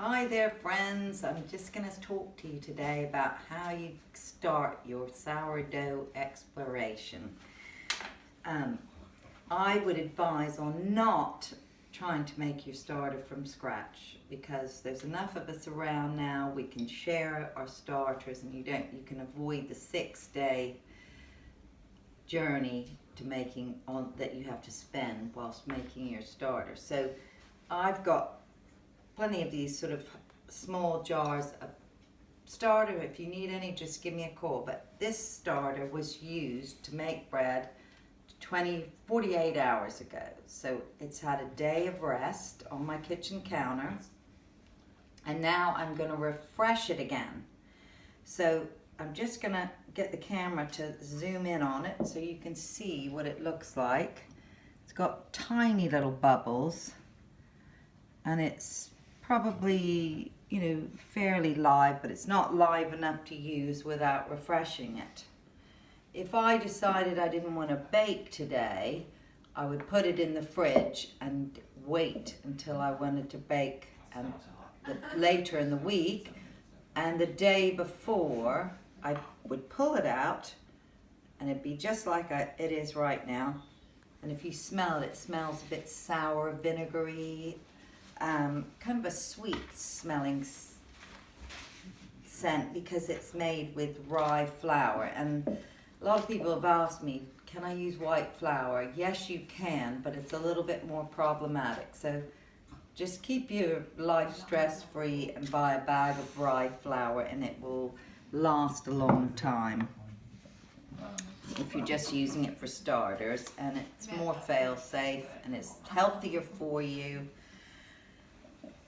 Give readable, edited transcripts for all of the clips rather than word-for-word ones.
Hi there friends, I'm just going to talk to you today about how you start your sourdough exploration. I would advise on not trying to make your starter from scratch because there's enough of us around now. We can share our starters and you can avoid the 6-day journey to making that you have to spend whilst making your starter. So I've got plenty of these sort of small jars of starter. If you need any, just give me a call. But this starter was used to make bread 48 hours ago. So it's had a day of rest on my kitchen counter. And now I'm going to refresh it again. So I'm just going to get the camera to zoom in on it so you can see what it looks like. It's got tiny little bubbles and it's probably, fairly live, but it's not live enough to use without refreshing it. If I decided I didn't want to bake today, I would put it in the fridge and wait until I wanted to bake later in the week, and the day before I would pull it out and it'd be just like it is right now. And if you smell it, it smells a bit sour, vinegary, kind of a sweet smelling scent because it's made with rye flour. And a lot of people have asked me, can I use white flour? Yes, you can, but it's a little bit more problematic. So just keep your life stress-free and buy a bag of rye flour and it will last a long time if you're just using it for starters, and it's more fail-safe and it's healthier for you,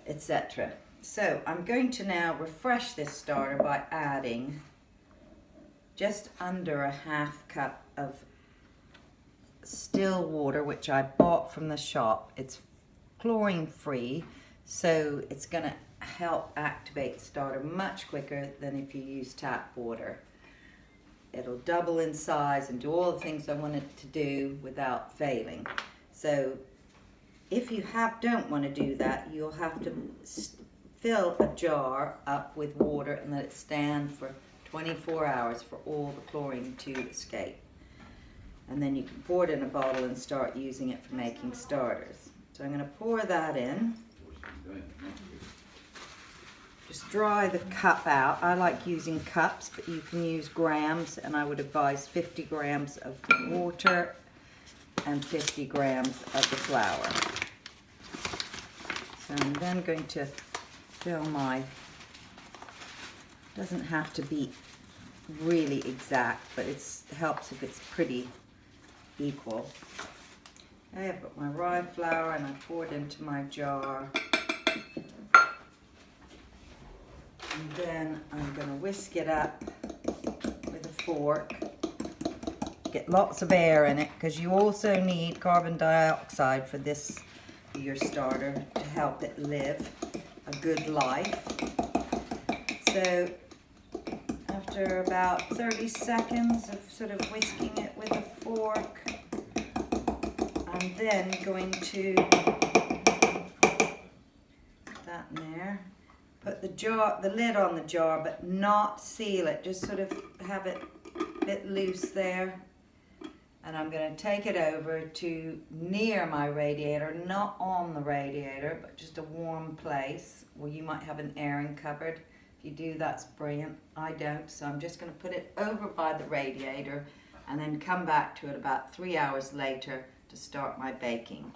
etc. So I'm going to now refresh this starter by adding just under a half cup of still water, which I bought from the shop. It's chlorine free, so it's going to help activate the starter much quicker than if you use tap water. It'll double in size and do all the things I want it to do without failing. So if you don't want to do that, you'll have to fill a jar up with water and let it stand for 24 hours for all the chlorine to escape. And then you can pour it in a bottle and start using it for making starters. So I'm going to pour that in. Just dry the cup out. I like using cups, but you can use grams, and I would advise 50 grams of water and 50 grams of the flour. So I'm then going to fill doesn't have to be really exact, but it helps if it's pretty equal. Okay, I've got my rye flour and I pour it into my jar. And then I'm going to whisk it up with a fork. Get lots of air in it because you also need carbon dioxide for your starter to help it live a good life. So after about 30 seconds of sort of whisking it with a fork, I'm then going to put that in there. Put the lid on the jar, but not seal it. Just sort of have it a bit loose there. And I'm going to take it over to near my radiator, not on the radiator, but just a warm place where you might have an airing cupboard. If you do, that's brilliant. I don't, so I'm just going to put it over by the radiator and then come back to it about 3 hours later to start my baking.